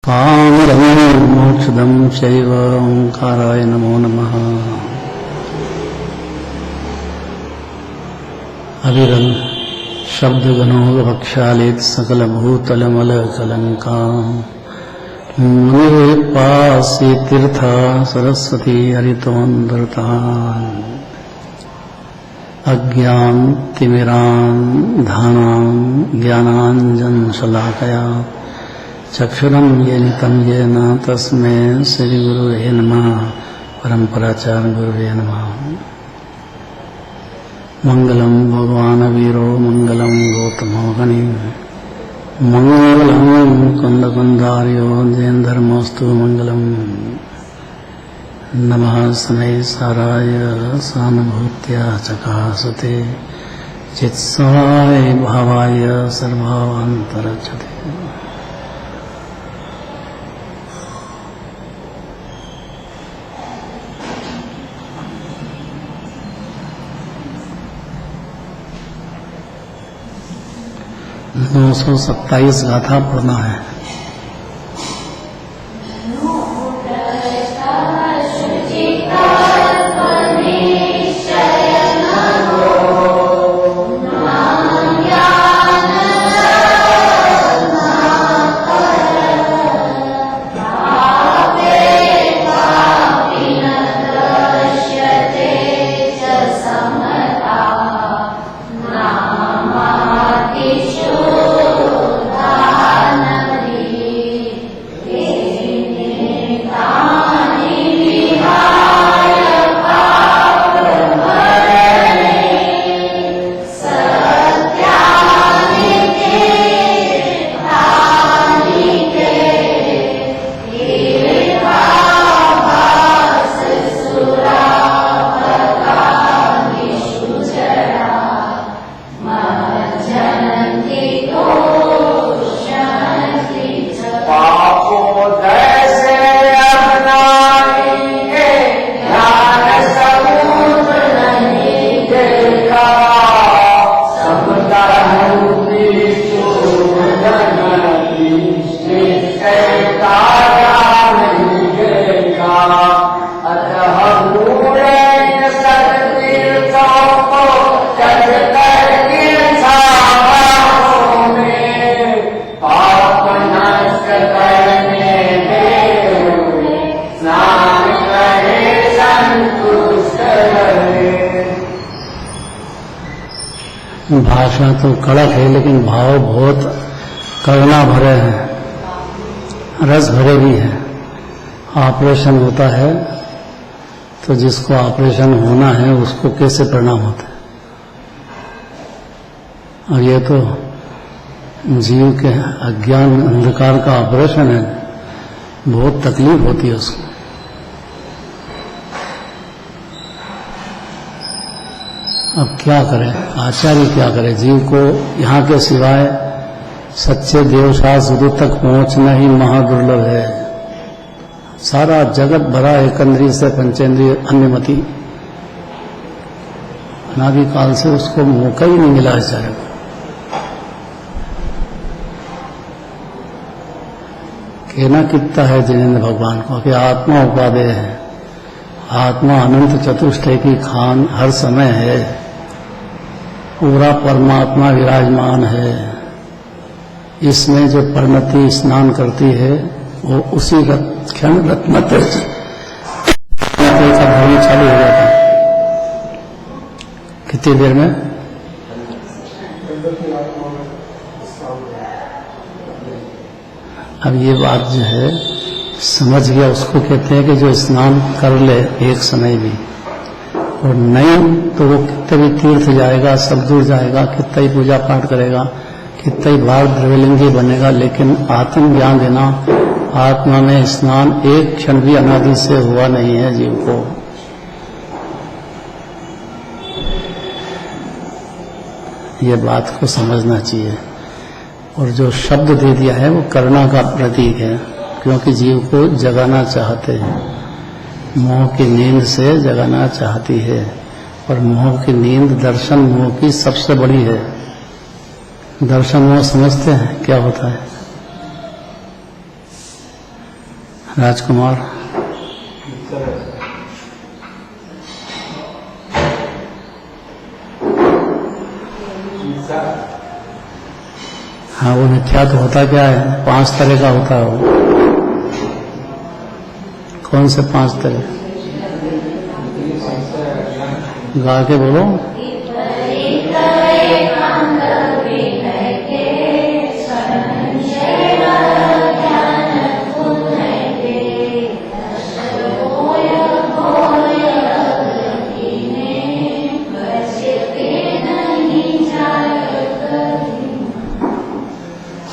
कामदं मोक्षदं चैव ओंकाराय नमो नमः। अविरल शब्दगणो वक्षालेत सकलभूतलमलकलङ्का मुनिर्पासी तीर्था सरस्वती हरितोऽन्तर्तान् अज्ञानतिमिरान् धानां ज्ञानाञ्जनशलाकया चक्षुरं येन येन तस्मै श्रीगुरुवे नमः। परम्पराचार्य गुरुवे नमः। मंगलम भगवान् वीरो मंगलम गौतमो गणि मंगलम कुंदकुंधार्यो जैन धर्मोस्तु मंगलम। नमः शनै साराय सानुभूत्या चकासते चित्साय भावाय सर्वान्तरक्षते। नौ 927 गाथा पढ़ना है। भाषा तो कड़क है लेकिन भाव बहुत करुणा भरे हैं, रस भरे भी हैं। ऑपरेशन होता है तो जिसको ऑपरेशन होना है उसको कैसे परिणाम होता है, और ये तो जीव के अज्ञान अंधकार का ऑपरेशन है, बहुत तकलीफ होती है उसको। अब क्या करें, आचार्य क्या करें? जीव को यहाँ के सिवाय सच्चे देवशास्त्र तक पहुँचना ही महादुर्लभ है। सारा जगत भरा एकंद्रीय से पंचेंद्रिय अन्यमति, अनादिकाल से उसको मौका ही नहीं मिला आचार्य को। कहना कितना है जिनेंद्र भगवान को कि आत्मा उपादेय है, आत्मा अनंत चतुष्टय की खान हर समय है, पूरा परमात्मा विराजमान है। इसमें जो परिणति स्नान करती है वो उसी क्षण रत्नत्रय का ध्वनि चालू हो जाता है। कितनी देर में? अब ये बात जो है समझ गया उसको कहते हैं कि जो स्नान कर ले एक समय भी, और नहीं तो वो कितना भी तीर्थ जाएगा, सब दूर जाएगा, कितना ही पूजा पाठ करेगा, कितना ही भाव द्रव्यलिंगी बनेगा, लेकिन आत्मज्ञान देना, आत्मा में स्नान एक क्षण भी अनादि से हुआ नहीं है जीव को। ये बात को समझना चाहिए। और जो शब्द दे दिया है वो करुणा का प्रतीक है, क्योंकि जीव को जगाना चाहते हैं, मोह की नींद से जगाना चाहती है। और मोह की नींद दर्शन मोह की सबसे बड़ी है। दर्शन मोह समझते हैं क्या होता है? राजकुमार। हाँ, वो मिथ्या तो होता क्या है? 5 तरह का होता है वो। कौन से 5 तरह? गा के बोलो।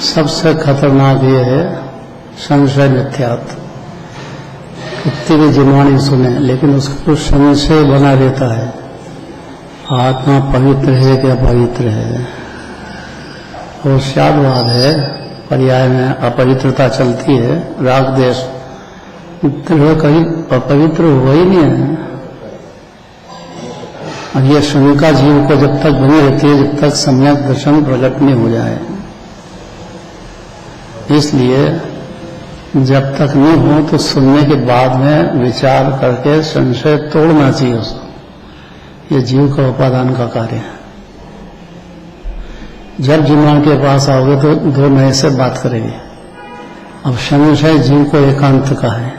सबसे खतरनाक ये है संशय मिथ्यात्व। कितनी भी जिनवाणी सुने लेकिन उसको संशय बना रहता है, आत्मा पवित्र है कि अपवित्र है। और शादवाद है, पर्याय में अपवित्रता चलती है, राग देश कहीं अपवित्र हुआ ही नहीं है। और ये शंका जीव को जब तक बनी रहती है जब तक सम्यक दर्शन प्रकट नहीं हो जाए। इसलिए जब तक नहीं हो तो सुनने के बाद में विचार करके संशय तोड़ना चाहिए उसको। ये जीव का उपादान का कार्य है। जब जिन्वान के पास आओगे तो 2 नए से बात करेंगे। अब संशय जीव को एकांत का है।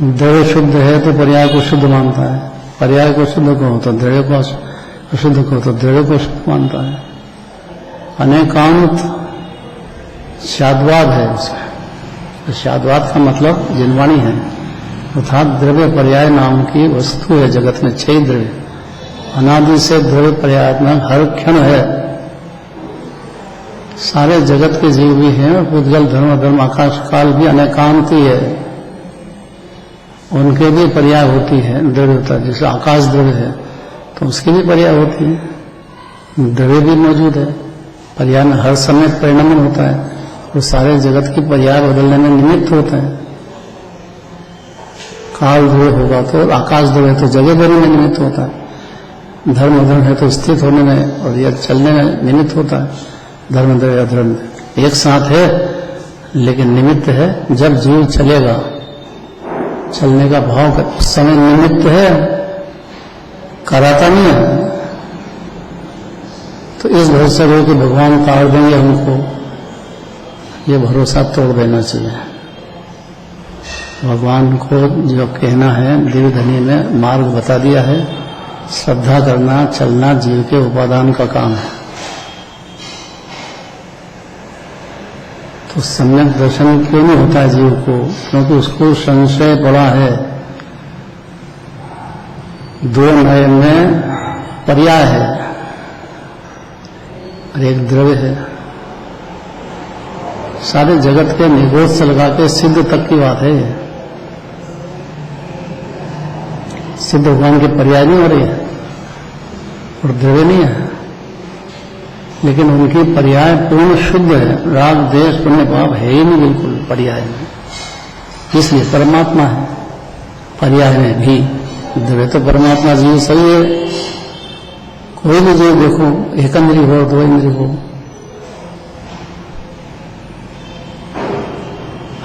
द्रव्य शुद्ध है तो पर्याय को शुद्ध मानता है, पर्याय को शुद्ध कहो तो द्रव्य को अशुद्ध कहो तो द्रव्य को शुद्ध मानता है। अनेकांत शादवाद है उसमें। तो शादवाद का मतलब जिनवाणी है, अर्थात द्रव्य पर्याय नाम की वस्तु है जगत में। 6 द्रव्य अनादि से द्रव्य पर्यायात्मक हर क्षण है। सारे जगत के जीव भी हैं, पुद्गल धर्म धर्म आकाश काल भी अनेकांत ही है, उनके भी पर्याय होती है द्रव्यता। जैसे आकाश द्रव्य है तो उसकी भी पर्याय होती है, द्रव्य भी मौजूद है। पर्याय में हर समय परिणमन होता है, वो सारे जगत की पर्याय बदलने में निमित्त होता है। काल द्रव्य होगा तो आकाश द्रव्य है तो जगह भरी में निमित्त होता है। धर्म धर्म है तो स्थित होने में और यह चलने में निमित्त होता है। धर्म द्रव्य अधर्म एक साथ है लेकिन निमित्त है। जब जीव चलेगा, चलने का भाव उस समय निमित्त है, कराता नहीं है। तो इस भरोसे हो कि भगवान काट देंगे हमको, ये भरोसा तोड़ देना चाहिए। भगवान को जो कहना है दिव्य धनी में मार्ग बता दिया है। श्रद्धा करना, चलना जीव के उपादान का काम है। तो सम्यक दर्शन क्यों नहीं होता है जीव को? क्योंकि उसको संशय पड़ा है। 2 नए में पर्याय है और एक द्रव्य है। सारे जगत के निगोद से लगा के सिद्ध तक की बात है। सिद्ध भगवान के पर्याय नहीं हो रही है और द्रव्य नहीं है, लेकिन उनकी पर्याय पूर्ण शुद्ध है। राग देश पुण्य पाप है ही नहीं बिल्कुल पर्याय में, इसलिए परमात्मा है पर्याय में भी। द्रव्य तो परमात्मा जीव सही है। कोई भी जीव देखो, एक इंद्रिय हो 2 इंद्रिय हो,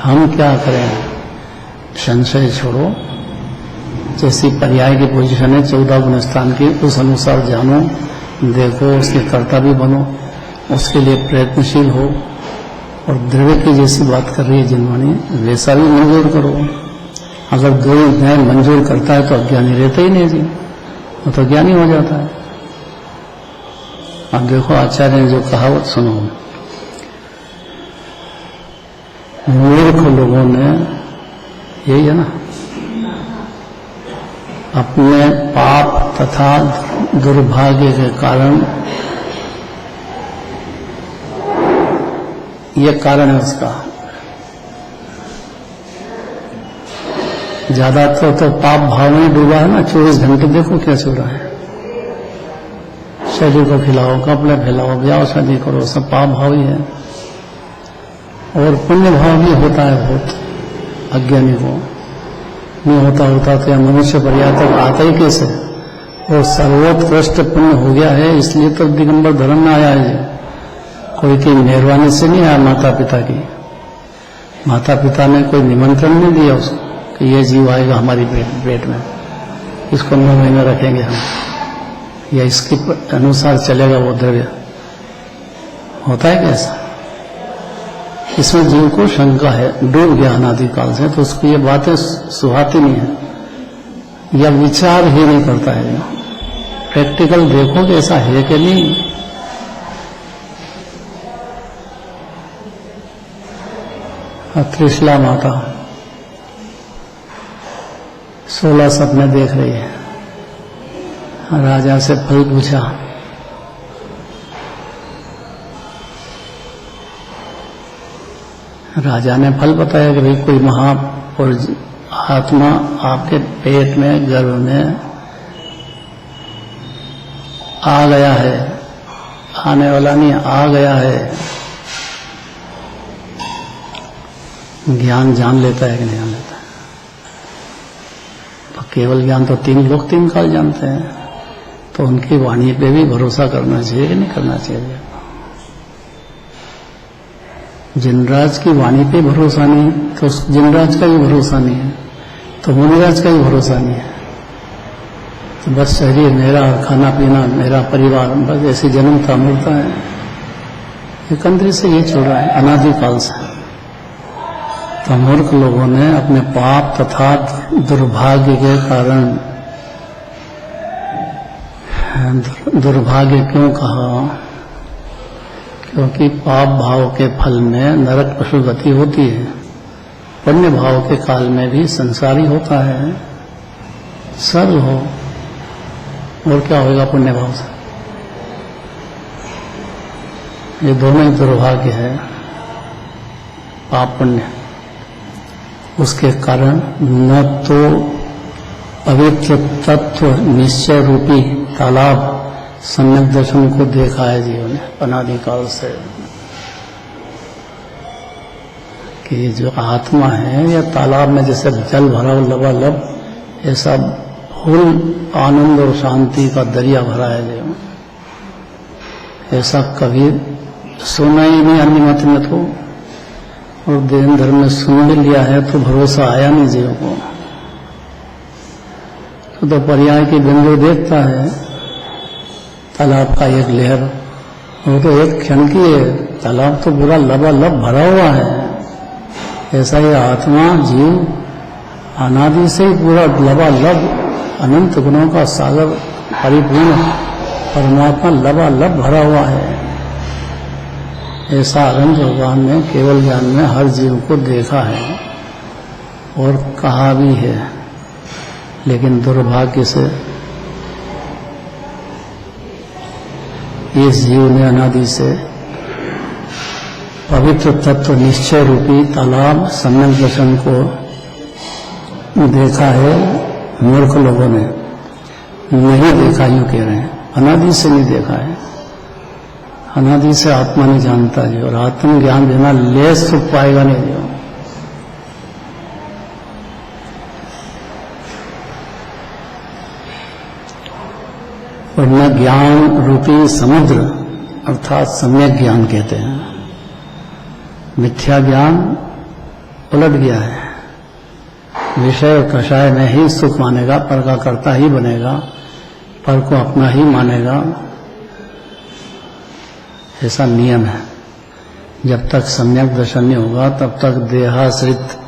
हम क्या करें? संशय छोड़ो। जैसी पर्याय की पोजीशन है 14 गुण स्थान की, उस अनुसार जानो, देखो, उसके कर्ता भी बनो, उसके लिए प्रयत्नशील हो। और द्रव्य की जैसी बात कर रही है जिनवाणी, वैसा भी मंजूर करो। अगर 2 न्याय मंजूर करता है तो अज्ञानी रहता ही नहीं जी, वो तो ज्ञानी हो जाता है। अब देखो आचार्य ने जो कहावत सुनो, मूर्ख लोगों ने, यही है ना, अपने पाप तथा दुर्भाग्य के कारण, ये कारण है उसका। ज्यादातर तो पाप भाव में डूबा है ना। 24 घंटे देखो क्या चल रहा है। शरीर को खिलाओ, कपड़े फैलाओ, ब्याह शादी करो, सब पाप भाव ही है। और पुण्य भाव भी होता है बहुत अज्ञानी को। नहीं होता तो यह मनुष्य पर्याय तक आता ही कैसे? और सर्वोत्कृष्ट पुण्य हो गया है, इसलिए तो दिगंबर धर्म में आया है। कोई की मेहरबानी से नहीं आया, माता पिता की। माता पिता ने कोई निमंत्रण नहीं दिया उसको कि ये जीव आएगा हमारी पेट में, इसको 9 महीने रखेंगे हम, या इसके अनुसार चलेगा वो द्रव्य। होता है कैसा? इसमें जीव को शंका है, डूब गया अनादिकाल से, तो उसको ये बातें सुहाती नहीं है, या विचार ही नहीं करता है। प्रैक्टिकल देखो कि ऐसा है कि नहीं। त्रिशला माता 16 सपने देख रही है, राजा से फल पूछा, राजा ने फल बताया कि भाई कोई महापुरुष आत्मा आपके पेट में, गर्भ में आ गया है, आने वाला नहीं, आ गया है। ज्ञान जान लेता है कि नहीं जान लेता है? तो केवल ज्ञान तो 3 लोग 3 काल जानते हैं, तो उनकी वाणी पे भी भरोसा करना चाहिए कि नहीं करना चाहिए? जिनराज की वाणी पे भरोसा नहीं तो जिनराज का भी भरोसा नहीं है, तो मुनिराज का भी भरोसा नहीं है। तो बस शरीर मेरा, खाना पीना मेरा, परिवार, बस ऐसे जन्म था, मरता है। एक अंदर से ये चल रहा है अनादिकाल से। तो मूर्ख लोगों ने अपने पाप तथा दुर्भाग्य के कारण, दुर्भाग्य क्यों कहा? क्योंकि पाप भाव के फल में नरक पशु गति होती है, पुण्य भाव के काल में भी संसारी होता है, सरल हो। और क्या होगा पुण्य भाव से? ये दोनों ही दुर्भाग्य है, पाप पुण्य। उसके कारण न तो पवित्र तत्व निश्चय रूपी तालाब सम्यक दर्शन को देखा है जीव ने अनादिकाल से, कि जो आत्मा है या तालाब में जैसे जल भरा हो लबालब, ऐसा फुल आनंद और शांति का दरिया भरा है जीव। ऐसा कभी सुना ही नहीं अन्य मत में, तो और देन धर्म में सुन भी लिया है तो भरोसा आया नहीं जीव को। तो पर्याय की बिंदु देखता है तालाब का एक लहर, वो तो एक क्षण की है, तालाब तो पूरा लबालब भरा हुआ है। ऐसा ही आत्मा जीव अनादि से ही पूरा लबालब अनंत गुणों का सागर परिपूर्ण परमात्मा लबालब भरा हुआ है। ऐसा अनंत भगवान ने केवल ज्ञान में हर जीव को देखा है और कहा भी है, लेकिन दुर्भाग्य से इस जीव ने अनादि से पवित्र तत्व निश्चय रूपी तालाब सम्यक दर्शन को देखा है। मूर्ख लोगों ने नहीं देखा, यूं कह रहे हैं, अनादि से नहीं देखा है। अनादि से आत्मा नहीं जानता जी, और आत्म ज्ञान देना ले सुख पाएगा नहीं जो। वरना ज्ञान रूपी समुद्र अर्थात सम्यक ज्ञान कहते हैं। मिथ्या ज्ञान उलट गया है, विषय कषाय में ही सुख मानेगा, पर का कर्ता ही बनेगा, पर को अपना ही मानेगा, ऐसा नियम है। जब तक सम्यक दर्शन नहीं होगा तब तक देहाश्रित,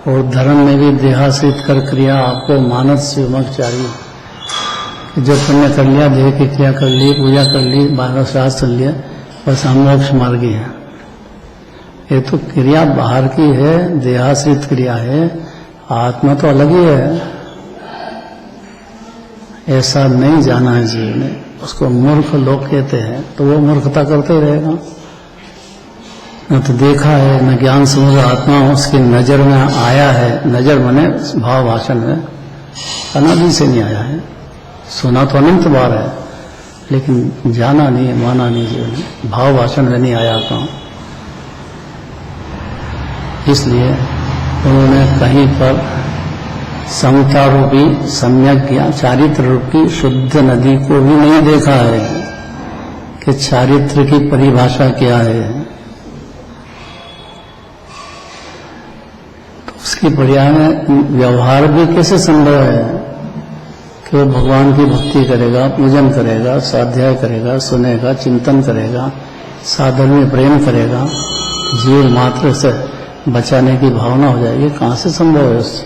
और धर्म में भी देहाश्रित कर क्रिया आपको मानस शिवमक चाहिए। जो पुण्य कर लिया, देह की क्रिया कर ली, पूजा कर ली, 12 शास्त्र लिया, बस हम मोक्ष मार्गी है। ये तो क्रिया बाहर की है, देहाश्रित क्रिया है, आत्मा तो अलग ही है। ऐसा नहीं जाना है जीव ने, उसको मूर्ख लोग कहते हैं, तो वो मूर्खता करते ही रहेगा। न तो देखा है, न ज्ञान समुद्र आत्मा उसकी नजर में आया है। नजर मने भाव भाषण है, अनादि से नहीं आया है। सुना तो अनंत बार है, लेकिन जाना नहीं, माना नहीं जीव ने, भाव भाषण में नहीं आया आत्मा। इसलिए उन्होंने कहीं पर समता रूपी सम्यक ज्ञान, चारित्र रूपी शुद्ध नदी को भी नहीं देखा है कि चारित्र की परिभाषा क्या है। तो उसकी पर्याय में व्यवहार भी कैसे संभव है कि वो भगवान की भक्ति करेगा, पूजन करेगा, स्वाध्याय करेगा, सुनेगा, चिंतन करेगा, साधन में प्रेम करेगा, जीव मात्र से बचाने की भावना हो जाएगी। कहाँ से संभव है उससे?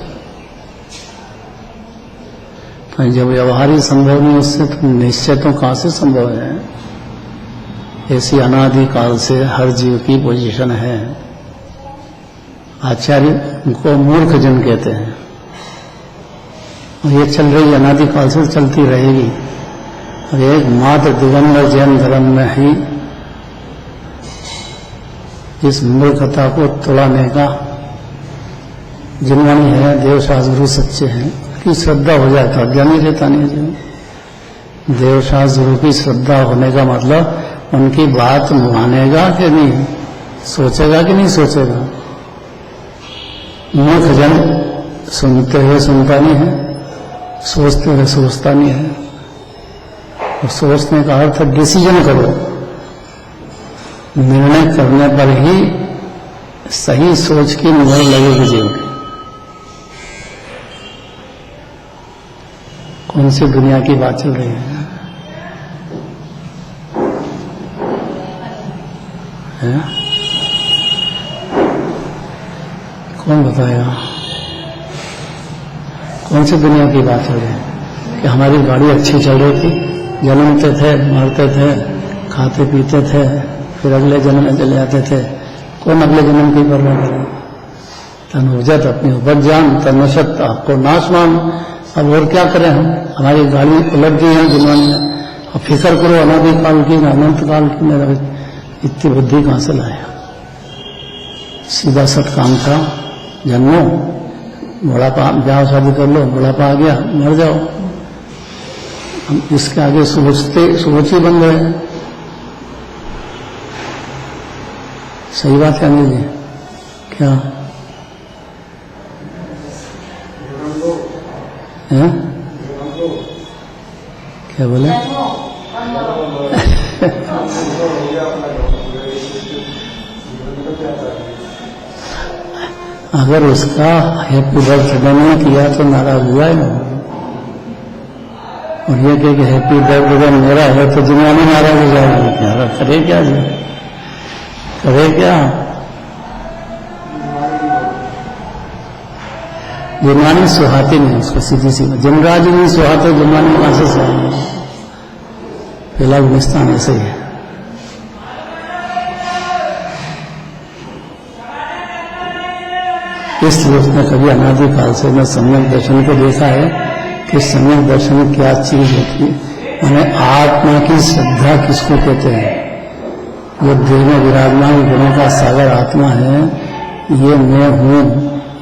तो जब व्यवहार ही संभव नहीं उससे तो निश्चय तो कहाँ से संभव है? ऐसी अनादि काल से हर जीव की पोजीशन है। आचार्य को मूर्ख जन कहते हैं और ये चल रही अनादि काल से चलती रहेगी। और एक मात्र दिगंबर जैन धर्म में ही इस मूर्खता को तोड़ाने का जिनवाणी है, देवशास्त्र गुरु सच्चे हैं की श्रद्धा हो जाए तो अज्ञानी रहता नहीं जीवन। देवशास्त्र गुरु की श्रद्धा होने का मतलब उनकी बात मानेगा कि नहीं, सोचेगा कि नहीं सोचेगा। मूर्ख जन सुनते हुए सुनता नहीं है, सोचते हुए सोचता नहीं है। और सोचने का अर्थ डिसीजन करो, निर्णय करने पर ही सही सोच की मोहर लगेगी जीवन की। कौन सी दुनिया की बात चल रही है? कौन बताएगा? कौन सी दुनिया की बात चल रही है? कि हमारी गाड़ी अच्छी चल रही थी, जन्मते थे, मरते थे, खाते पीते थे, फिर अगले जन्म में चले जाते थे। कौन अगले जन्म की परवाह करे? तन उजत अपनी उपज जान, तन नशत आपको नाशमान। अब और क्या करें हम? हमारी गाड़ी उलट गई है जिन्होंने में। अब फिक्र करो अनादि काल की, अनंत काल की। मेरा इतनी बुद्धि कहाँ से लाया? सीधा सट काम था, जन्मो, बुढ़ापा, ब्याह शादी कर लो, बुढ़ापा आ गया, मर जाओ। हम इसके आगे सोच ही बन गए। सही बात है अनिल जी? क्या है? क्या बोले? अगर उसका हैप्पी बर्थडे नहीं किया तो नाराज हुआ है। और ये कहे कि हैप्पी बर्थडे मेरा है तो दुनिया में नाराज हो जाएगी। क्या करे? क्या जी करे? क्या जुर्मानी सुहाती नहीं उसको, सीधी सी जमराज नहीं सुहाते, जुर्मानी कहां से सुहाएंगे? फिलहाल अफगानिस्तान ऐसे ही है। इसलिए उसने कभी अनादिकाल से मैं सम्यक दर्शन को देखा है कि सम्यक दर्शन क्या चीज होती है। मैंने आत्मा की श्रद्धा किसको कहते हैं? जो देह में विराजमान गुणों का सागर आत्मा है, ये मैं हूं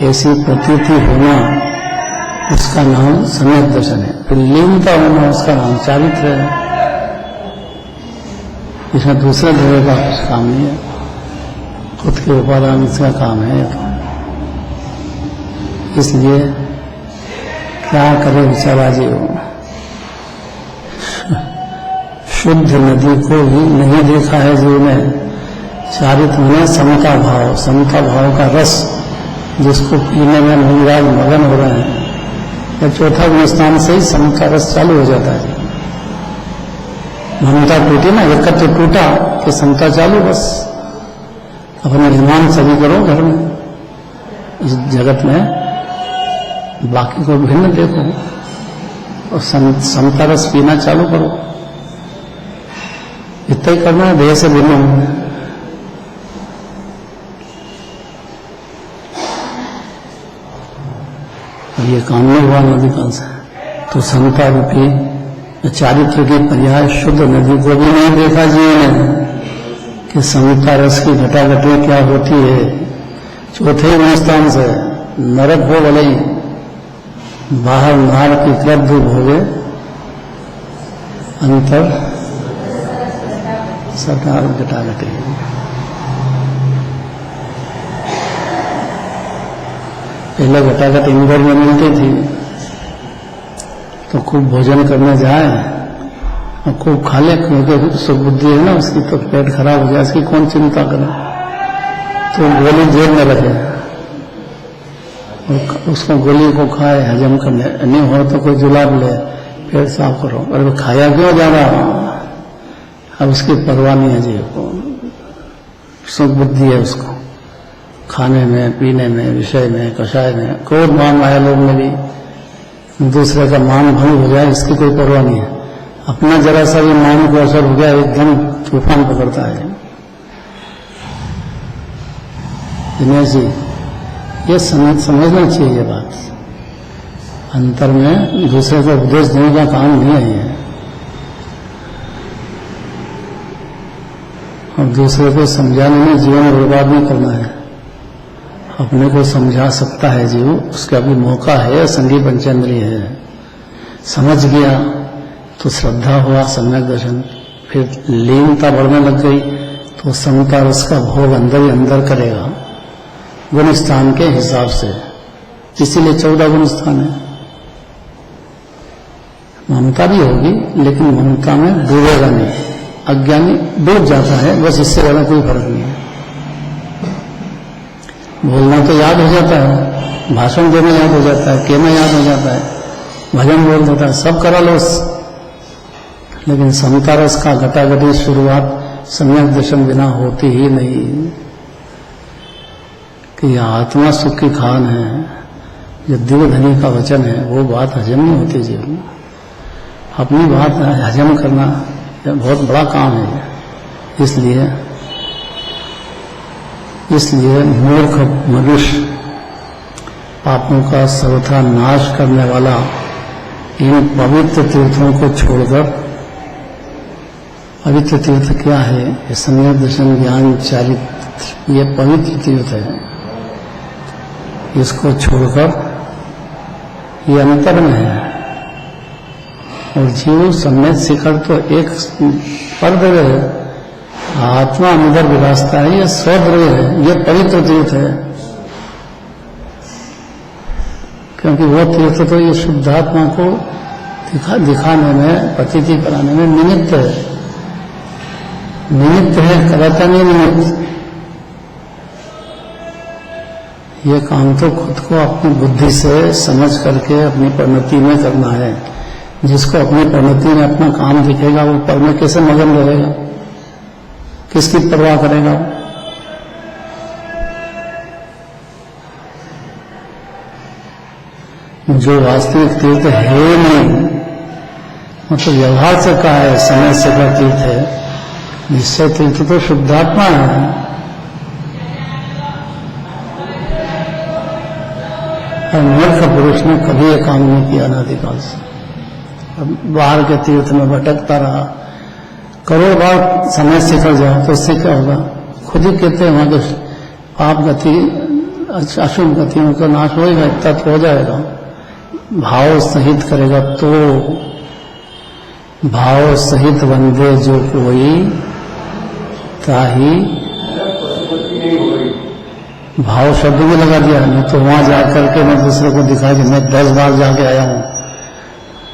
ऐसी प्रतीति होना, उसका नाम सम्यक दर्शन है। फिर लीनता होना, उसका नाम चारित्र है। इसमें दूसरे देह का कुछ काम नहीं है, खुद के उपादान इसका काम है। इसलिए क्या करे बेचारा जीव? शुद्ध नदी को ही नहीं देखा है जीव ने। चारित्र में समता भाव, समता भाव का रस जिसको पीने में मुनिराज मगन हो रहे हैं, या चौथा गुणस्थान से ही समता रस चालू हो जाता है। ममता टूटी ना, एकत्र टूटा कि समता चालू। बस अपने अभिमान सभी करो घर में, इस जगत में बाकी को भिन्न देखो और समता रस पीना चालू करो। इतना ही करना है, देह से भिन्न होना। ये काम नहीं हुआ नदी से, तो समता रूपी चारित्र की पर्याय शुद्ध नदी को भी नहीं देखा जीवन ने कि समता रस की घटाघटी क्या होती है। चौथे गुणस्थान से नरक हो भले ही, बाहर नार की क्लब्ध भोगे, अंतर सरकार घटाघटी। पहले घटाघट इंदौर में मिलती थी, तो खूब भोजन करने जाए और खूब खा ले, क्योंकि सुबुद्धि है ना उसकी, तो पेट खराब हो जाए, इसकी कौन चिंता करे। तो गोली जेब में रखे, और उसको गोली को खाए, हजम करने नहीं हो तो कोई जुलाब ले, पेट साफ करो। अरे वो खाया क्यों जा रहा? अब उसकी परवाह नहीं है जीव को, सुख बुद्धि है उसको, खाने में, पीने में, विषय में, कषाय में। क्रोध मान आया लोग में भी दूसरे का मान भंग हो जाए इसकी कोई परवाह नहीं है। अपना जरा सा भी मान को असर हो गया एकदम तूफान पकड़ता है। दिनेश जी, ये समझना चाहिए ये बात। अंतर में दूसरे को उपदेश देने का काम नहीं है ये, और दूसरे को समझाने में जीवन बर्बाद नहीं करना है। अपने को समझा सकता है जीव, उसका भी मौका है, संगी पंचेंद्रिय है। समझ गया तो श्रद्धा हुआ, सम्यक दर्शन, फिर लीनता बढ़ने लग गई तो समता रस का भोग अंदर ही अंदर करेगा, गुण स्थान के हिसाब से। इसीलिए 14 गुण स्थान है। ममता भी होगी लेकिन ममता में डूबेगा नहीं, अज्ञानी डूब जाता है, बस इससे ज्यादा कोई फर्क नहीं है। बोलना तो याद हो जाता है, भाषण देना याद हो जाता है, कहना याद हो जाता है, भजन बोल देता है, सब करा लो, लेकिन समता रस का घटाघटी शुरुआत सम्यक दर्शन बिना होती ही नहीं। कि आत्मा सुख की खान है, जो दिव्य धनी का वचन है, वो बात हजम नहीं होती जीवन में। अपनी बात हजम करना बहुत बड़ा काम है। इसलिए मूर्ख मनुष्य पापों का सर्वथा नाश करने वाला इन पवित्र तीर्थों को छोड़कर, पवित्र तीर्थ क्या है? ये सम्यक दर्शन ज्ञान चालित ये पवित्र तीर्थ है, इसको छोड़कर ये अंतर में है। और जीव सम्यक शिखर तो एक परद्रव्य है, आत्मा अंदर विरासता है, ये स्वद्रव्य है, ये पवित्र तीर्थ है। क्योंकि वो तीर्थ तो ये शुद्धात्मा को दिखाने में, प्रतीति कराने में निमित्त है, कराता नहीं निमित्त। ये काम तो खुद को अपनी बुद्धि से समझ करके अपनी परिणति में करना है। जिसको अपनी परिणति में अपना काम दिखेगा वो पर में कैसे मगन रहेगा, किसकी परवाह करेगा? जो वास्तविक तीर्थ है नहीं, मतलब व्यवहार से कहा है समय से का तीर्थ है, निश्चय तीर्थ तो शुद्धात्मा है। और मूर्ख पुरुष ने कभी ये काम नहीं किया अनादिकाल से, बाहर के तीर्थ में भटकता रहा। करोड़ बार समय से कर जाओ तो उससे क्या होगा? खुद ही कहते हैं वहां के पाप गति, अशुभ गतियों का नाश होगा, तत्व हो जाएगा। भाव सहित करेगा तो, भाव सहित बंदे जो कोई ताही, भाव शब्द भी लगा दिया। नहीं तो वहां जाकर के मैं दूसरे को दिखा कि मैं 10 बार जाके आया हूं,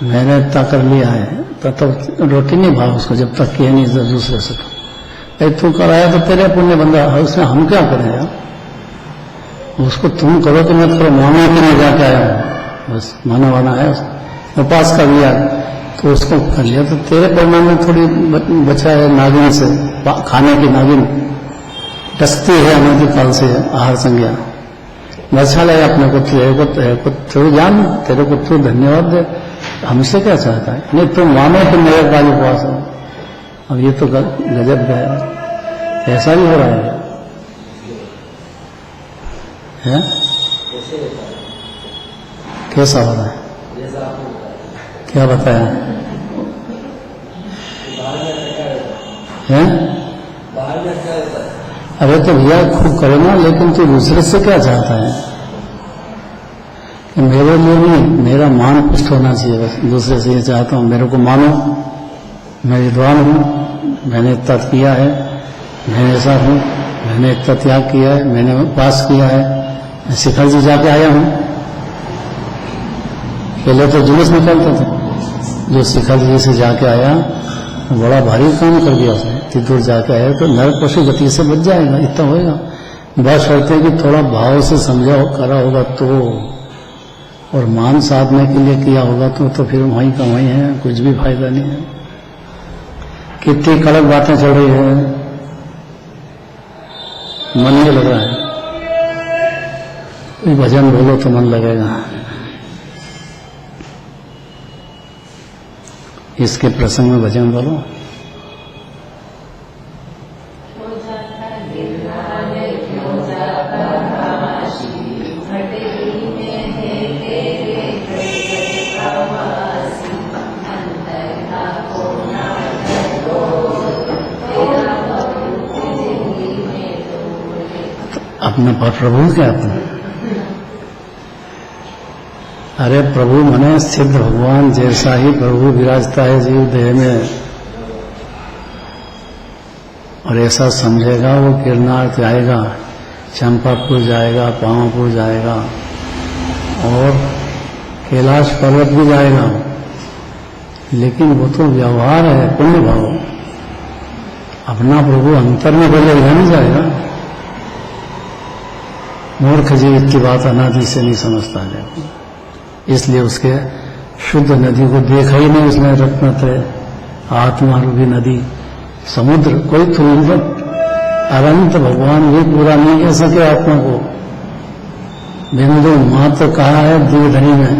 मैंने इतना कर लिया है, तो रोटी नहीं भाव उसको जब तक किए नहीं दूसरे से। तो तू कराया तो तेरे पुण्य बंदा है, उसमें हम क्या करें यार? उसको तुम करो कि मत करो, मानो कि मैं जाके आया हूं, बस माना वाना है। उपास कर लिया तो उसको कर लिया, तो तेरे परिणाम में थोड़ी बचा है नागिन से, खाने की नागिन डसती है अनादिकाल से आहार संज्ञा, बचा ले अपने को, तेरे को तू जान, तेरे को तू धन्यवाद दे। हमसे क्या चाहता है? नहीं तुम मानो कि मेरे काल उपवास हो। अब ये तो गजब है, ऐसा भी हो रहा है? कैसा हो रहा है? क्या बताया है? अरे तो भैया खूब करो ना, लेकिन तू दूसरे से क्या चाहता है? कि मेरे लिए नहीं, मेरा मान पुष्ट होना चाहिए, बस दूसरे से ये चाहता हूं मेरे को मानो, मैं विद्वान हूं, मैंने इतना किया है, मैं ऐसा हूं, मैंने इतना त्याग किया है, मैंने उपवास किया है, मैं शिखर जी जाके आया हूं। पहले तो जुलूस निकलते थे, जो शिखर जी से जाके आया बड़ा भारी काम कर दिया उसने, इतनी दूर जाके आया तो नरक पशु गति से बच जाएगा, इतना होएगा। बस होते कि थोड़ा भाव से समझा करा होगा तो, और मान साधने के लिए किया होगा तो फिर वहीं का वहीं है, कुछ भी फायदा नहीं है। कितनी कड़क बातें चल रही है, मन नहीं लग रहा है। कोई भजन बोलो तो मन लगेगा। इसके प्रसंग में भजन बोलो। अपने प्रभु क्या अपने, अरे प्रभु मने सिद्ध भगवान जैसा ही प्रभु विराजता है जीव देह में, और ऐसा समझेगा वो गिरनार जाएगा, चंपापुर जाएगा, पावापुर जाएगा और कैलाश पर्वत भी जाएगा, लेकिन वो तो व्यवहार है, पुण्य भाव। अपना प्रभु अंतर में बोलेगा नहीं जाएगा। मूर्ख जीव की बात अनादि से नहीं समझता है, इसलिए उसके शुद्ध नदी को देखा ही नहीं उसने। रत्नत्रय आत्मा रूपी नदी, समुद्र, कोई तुलना अनंत भगवान भी पूरा नहीं कह सके आत्मा को। बिंदु मात्र कहा है देवधनी में,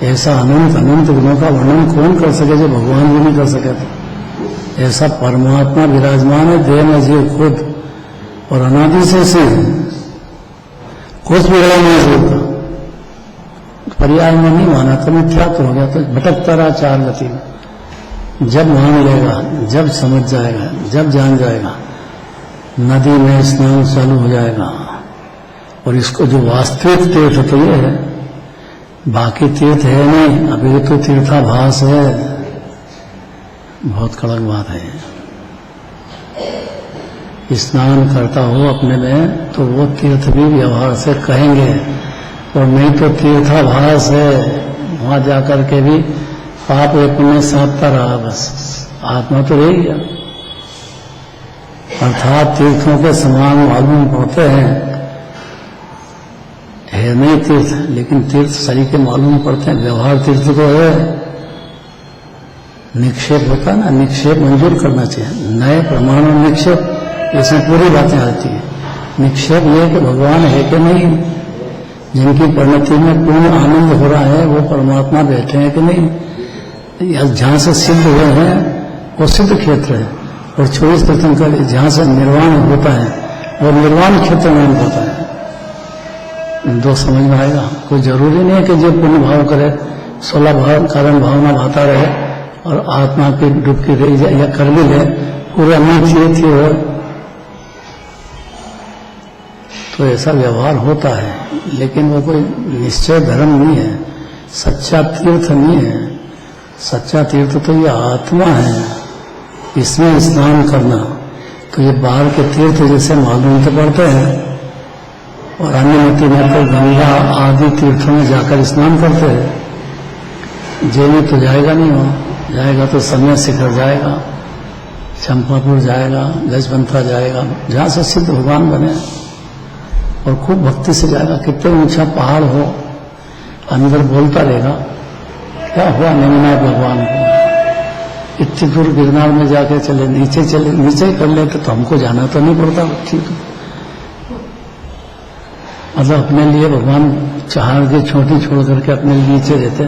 ऐसा अनंत अनंत गुणों का वर्णन कौन कर सके जो भगवान भी नहीं कर सके थे। ऐसा परमात्मा विराजमान है देह में जीव खुद, और अनादि से कुछ बिगड़ा नहीं होता। पर्याय में नहीं माना तो मिथ्यात्व हो गया, तो भटकता रहा चार गति में। जब मान लेगा, जब समझ जाएगा, जब जान जाएगा, नदी में स्नान चालू हो जाएगा। और इसको जो वास्तविक तीर्थ तो ये है, बाकी तीर्थ है नहीं, अभी तो तीर्थाभास है। बहुत कड़क बात है। स्नान करता हो अपने में तो वो तीर्थ भी व्यवहार से कहेंगे, और नहीं तो तीर्थाभास है, वहां जाकर के भी पाप एक में साधता रहा, बस आत्मा तो रही गया। अर्थात तीर्थों के समान मालूम पड़ते हैं, है नहीं तीर्थ, लेकिन तीर्थ शरीर के मालूम पड़ते हैं। व्यवहार तीर्थ तो है। निक्षेप होता ना, निक्षेप मंजूर करना चाहिए। नए प्रमाण और निक्षेप, इसमें पूरी बातें आती है। निक्षेप ये कि भगवान है कि नहीं, जिनकी परिणति में पूर्ण आनंद हो रहा है वो परमात्मा बैठे हैं कि नहीं। जहां से सिद्ध हुए हैं वो सिद्ध क्षेत्र है, और 24 तीर्थंकर जहां से निर्वाण होता है वो निर्वाण क्षेत्र में होता है। दो समझ में आएगा। कोई जरूरी नहीं है कि जो पुण्य भाव करे 16 भाव कारण भावना भाता रहे और आत्मा की डुबकी रही जाए, या कर भी ले पूरा नहीं थी हो, तो ऐसा व्यवहार होता है। लेकिन वो कोई निश्चय धर्म नहीं है, सच्चा तीर्थ नहीं है। सच्चा तीर्थ तो ये आत्मा है। इसमें स्नान करना तो ये बाहर के तीर्थ जैसे मालूम तो पड़ते हैं, और अन्य मती में तो गंगा आदि तीर्थों में जाकर स्नान करते हैं। जेल तो जाएगा नहीं, हो जाएगा तो समय शिखर जाएगा, चंपापुर जाएगा, गजपंथा जाएगा, जहां से सिद्ध भगवान बने, और खूब भक्ति से जाएगा। कितने ऊंचा पहाड़ हो, अंदर बोलता रहेगा क्या हुआ नेमिनाथ भगवान को। इतनी दूर गिरनार में जाके चले नीचे ही कर लेते तो हमको जाना तो नहीं पड़ता। ठीक, मतलब अपने लिए भगवान चहाड़ की छोटी छोड़ करके अपने लिए नीचे रहते।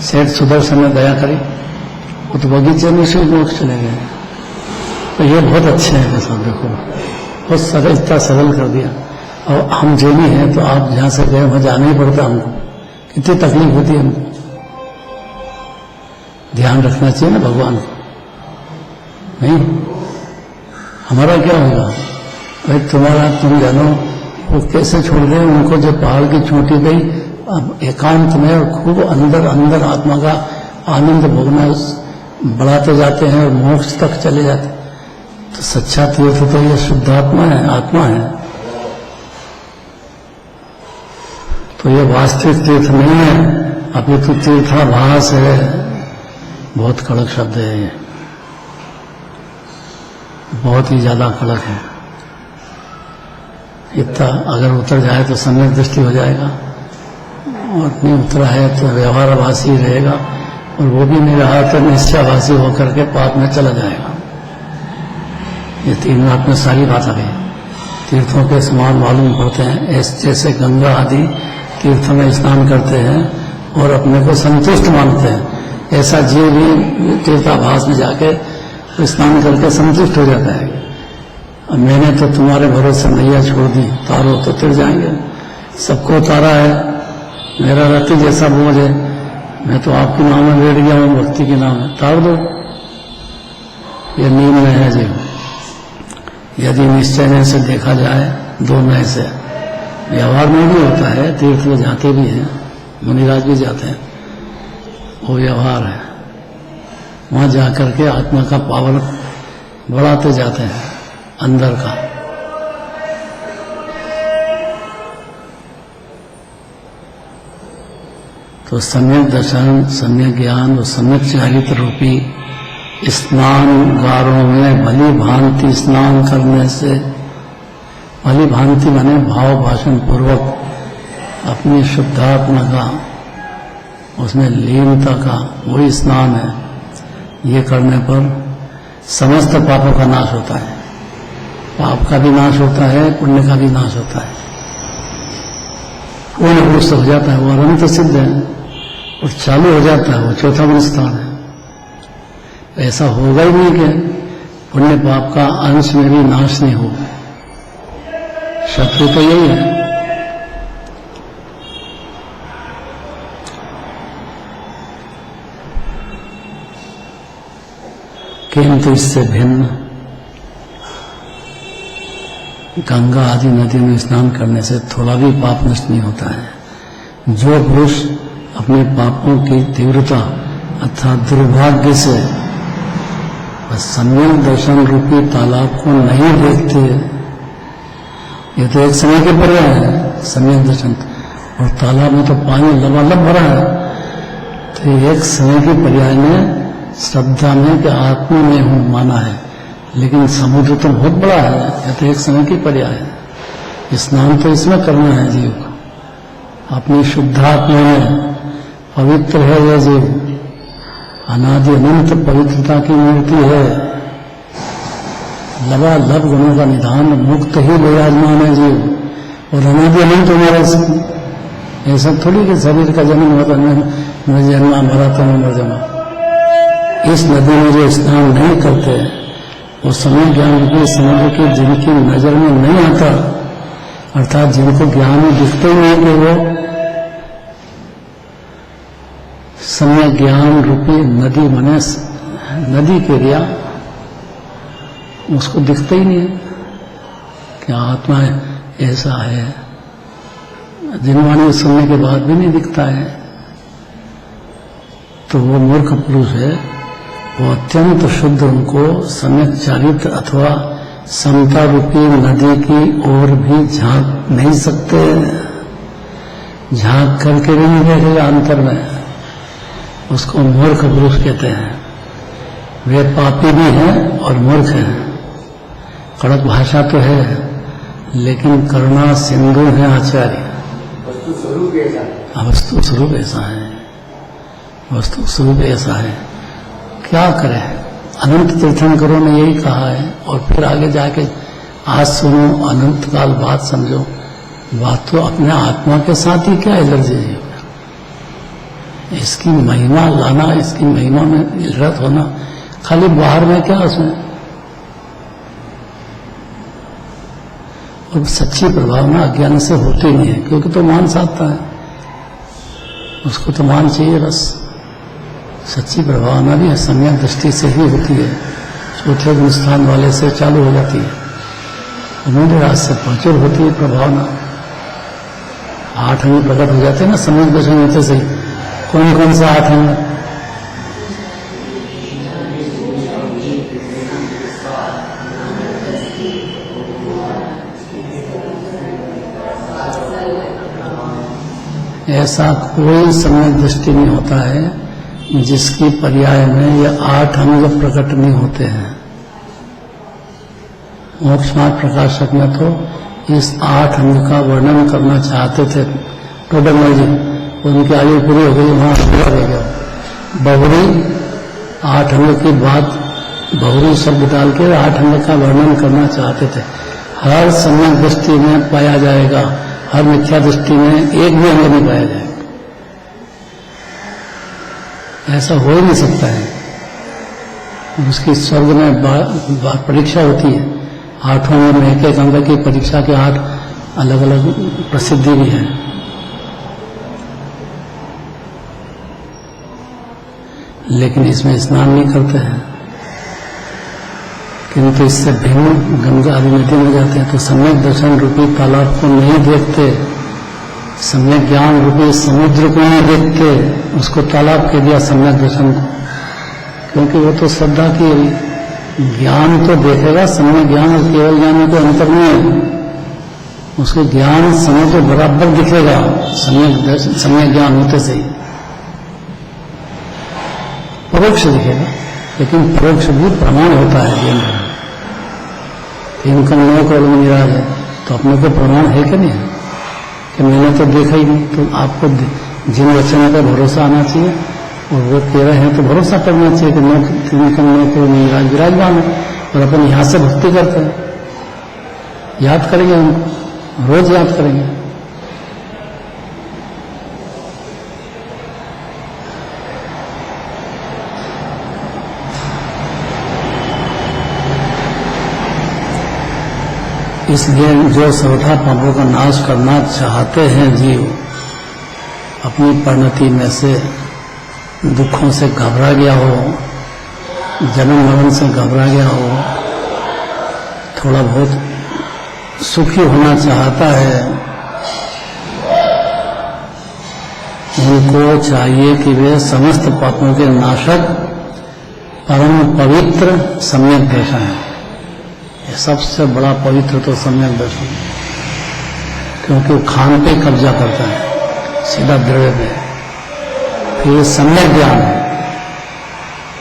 सेठ सुदर्शन ने दया करी, वो तो बगीचे में से लोग चले गए। तो ये बहुत अच्छे हैं सब, देखो बहुत सरल, इतना सरल कर दिया। और हम जेली हैं तो आप जहां से गए वहां जाना ही पड़ता हमको, कितनी तकलीफ होती है हमको। ध्यान रखना चाहिए ना भगवान को, नहीं हमारा क्या होगा भाई, तुम्हारा तुम जानो वो कैसे छोड़ दे उनको, जो पहाड़ की चोटी गई अब एकांत में और खूब अंदर अंदर आत्मा का आनंद भोगना बढ़ाते जाते हैं और मोक्ष तक चले जाते हैं। तो सच्चा तीर्थ तो ये शुद्धात्मा है, आत्मा है। तो ये वास्तविक तीर्थ नहीं है, अभी तो तीर्थाभास है। बहुत कड़क शब्द है ये। बहुत ही ज्यादा कड़क है। इतना अगर उतर जाए तो सम्यक दृष्टि हो जाएगा, और नहीं उतरा है तो व्यवहारभासी रहेगा, और वो भी नहीं रहा तो निश्चयभासी होकर के पाप में चला जाएगा। ये 3 मिनट में सारी बात आ गई। तीर्थों के समान मालूम पड़ते हैं, जैसे गंगा आदि तीर्थों में स्नान करते हैं और अपने को संतुष्ट मानते हैं, ऐसा जीव भी तीर्थाभास में जाके स्नान करके संतुष्ट हो जाता है। अब मैंने तो तुम्हारे भरोसे नैया छोड़ दी, तारो तो तिर जाएंगे। सबको उतारा है, मेरा रति जैसा बोझ है, मैं तो आपके नाम में बैठ गया हूँ, भक्ति के नाम में तार दो। ये नींद में है जीव। यदि निश्चय से देखा जाए, 2 नए से व्यवहार में भी होता है, तीर्थ में जाते भी हैं, मुनिराज भी जाते हैं, वो व्यवहार है। वहां जाकर के आत्मा का पावर बढ़ाते जाते हैं अंदर का। तो सम्यक दर्शन, सम्यक ज्ञान और सम्यक चारित्र रूपी स्नान गारों में भली भांति स्नान करने से, भली भांति माने भाव भाषण पूर्वक अपनी शुद्धात्मा का, उसमें लीनता का वही स्नान है। ये करने पर समस्त पापों का नाश होता है। पाप का भी नाश होता है, पुण्य का भी नाश होता है। पूर्ण रूप से हो जाता है, वो अनंत सिद्ध है और चालू हो जाता है, वो चौथा गुण स्थान है। ऐसा होगा ही नहीं कि पुण्य पाप का अंश में भी नाश नहीं हो। शत्रु तो यही है। किंतु इससे भिन्न गंगा आदि नदी में स्नान करने से थोड़ा भी पाप नष्ट नहीं होता है। जो पुरुष अपने पापों की तीव्रता अर्थात दुर्भाग्य से सम्यक दर्शन रूपी तालाब को नहीं देखते, ये तो एक समय के पर्याय है सम्यक दर्शन, और तालाब में तो पानी लबालब भरा है, तो एक समय के पर्याय में श्रद्धा में कि आत्मा में हूं माना है, लेकिन समुद्र तो बहुत बड़ा है, यह तो एक समय की पर्याय है। स्नान तो इसमें करना है जीव को, अपनी शुद्धात्मा में पवित्र है यह जीव, अनादि अनंत पवित्रता की मूर्ति है, लबालब गुणों का निधान, मुक्त ही विराजमान है जीव, और अनादि अनंत हमारा ऐसा थोड़ी कि शरीर का जन्म होता है, मैं जन्मा मरा तो मैं मर जाऊंगा। इस नदी में जो स्नान नहीं करते, वो समय ज्ञान के समुद्र के जिनकी नजर में नहीं आता, अर्थात जिनको ज्ञान में दिखते ही नहीं कि वो समय ज्ञान रूपी नदी बने, नदी के रिया उसको दिखता ही नहीं है कि आत्मा ऐसा है। जिनवाणी सुनने के बाद भी नहीं दिखता है, तो वो मूर्ख पुरुष है। वो अत्यंत शुद्ध उनको सम्यक चारित्र अथवा समता रूपी नदी की ओर भी झांक नहीं सकते, झांक करके भी नहीं देखेगा अंतर में, उसको मूर्ख पुरुष कहते हैं। वे पापी भी हैं और मूर्ख हैं। कड़क भाषा तो है, लेकिन करुणा सिंधु है आचार्य। वस्तु स्वरूप ऐसा है, वस्तु स्वरूप ऐसा है। क्या करें, अनंत तीर्थंकरों ने यही कहा है, और फिर आगे जाके आज सुनो, अनंत काल बात समझो। बात तो अपने आत्मा के साथ ही क्या एलर्जी है, इसकी महिमा लाना, इसकी महिमा में रत होना, खाली बाहर में क्या उसमें। और सच्ची प्रभावना अज्ञान से होती नहीं है, क्योंकि तो मान साधता है, उसको तो मान चाहिए बस। सच्ची प्रभावना भी सम्यक दृष्टि से ही होती है, चौथे गुण स्थान वाले से चालू हो जाती है, मूल राज से प्रचुर होती है प्रभावना। 8 अंग प्रकट हो जाते हैं ना सम्यक दर्शन होते से। कौन कौन सा 8 अंग? ऐसा कोई सम्यक दृष्टि नहीं होता है जिसकी पर्याय में ये 8 अंग प्रकट नहीं होते हैं। मोक्ष मार्ग प्रकाशक में तो इस 8 अंग का वर्णन करना चाहते थे टोडरमल जी। उनकी आयु पूरी हो गई, वहां पूरा रह गया। बहुरी 8 अंग की बात, बहुरी शब्द डाल के 8 अंग का वर्णन करना चाहते थे। हर सम्यक दृष्टि में पाया जाएगा, हर मिथ्या दृष्टि में एक भी अंग नहीं पाया जाएगा। ऐसा हो ही नहीं सकता है। उसकी स्वर्ग में परीक्षा होती है, 8 अंग में एक एक अंग की परीक्षा के 8 अलग अलग प्रसिद्धि भी है। लेकिन इसमें स्नान नहीं करते हैं, किंतु इससे भिन्न गंगा आदि नदी में जाते हैं तो सम्यक दर्शन रूपी तालाब को नहीं देखते, सम्यक ज्ञान रूपी समुद्र को नहीं देखते, उसको तालाब कह दिया सम्यक दर्शन को, क्योंकि वो तो श्रद्धा की ज्ञान तो देखेगा, सम्यक ज्ञान और केवल ज्ञान में कोई अंतर नहीं है। उसको ज्ञान समुद्र बराबर दिखेगा सम्यक ज्ञान होते से ही परोक्ष दिखेगा, लेकिन परोक्ष भी प्रमाण होता है जीवन में। इनका 9 करोड़ में निराज है तो अपने को प्रमाण है कि नहीं है कि मैंने तो देखा ही नहीं। तो आपको जिन वचनों का भरोसा आना चाहिए और वो 13 हैं तो भरोसा करना चाहिए कि 9 करोड़ में निराज विराजमान है। और अपन यहां से भक्ति करते हैं, याद करेंगे उनको, रोज याद करेंगे। इसलिए जो सर्वथा पापों का नाश करना चाहते हैं जीव, अपनी परिणति में से दुखों से घबरा गया हो, जन्म मरण से घबरा गया हो, थोड़ा बहुत सुखी होना चाहता है, उनको चाहिए कि वे समस्त पापों के नाशक परम पवित्र सम्यक दर्शन है। सबसे बड़ा पवित्र तो सम्यक दर्शन, क्योंकि वो खान पे कब्जा करता है सीधा द्रव्य पे। फिर सम्यक ज्ञान है,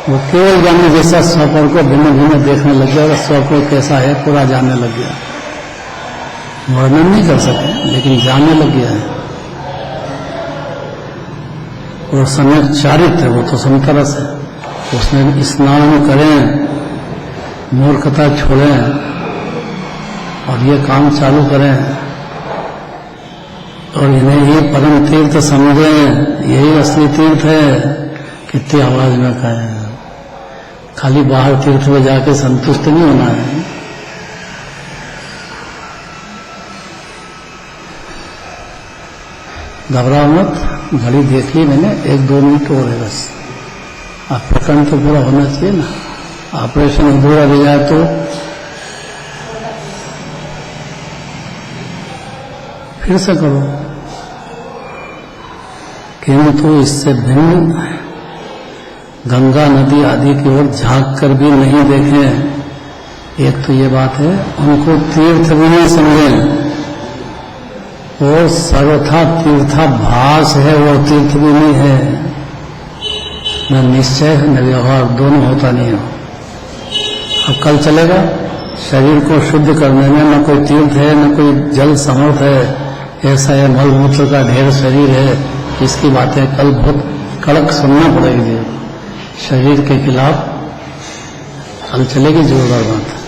वो केवल ज्ञान जैसा स्वपर को भिन्न भिन्न देखने लग गया, स्वपर कैसा है पूरा जानने लग गया। वर्णन नहीं कर सके लेकिन जानने लग गया है। और सम्यक चारित्र वो तो समतरस है, उसमें स्नान करें, मूर्खता छोड़ें और ये काम चालू करें और इन्हें ही परम तीर्थ समझें, यही असली तीर्थ है। कितनी आवाज में कहें, खाली बाहर तीर्थ में जाके संतुष्ट नहीं होना है। घबराओ मत, घड़ी देख ली मैंने, 1-2 मिनट और है बस। आप प्रकरण तो पूरा होना चाहिए ना, ऑपरेशन अधूरा रह जाए तो फिर से करो। किंतु इससे भिन्न गंगा नदी आदि की ओर झांक कर भी नहीं देखें। एक तो ये बात है, उनको तीर्थ भी नहीं समझें। वो सर्वथा तीर्थाभास है, वो तीर्थ भी नहीं है। न निश्चय न व्यवहार, दोनों होता नहीं है। अब कल चलेगा, शरीर को शुद्ध करने में न कोई तीर्थ है न कोई जल समर्थ है, ऐसा है मल मूत्र का ढेर शरीर है। इसकी बातें कल बहुत कड़क सुनना पड़ेगी। शरीर के खिलाफ कल चलेगी जोरदार बात।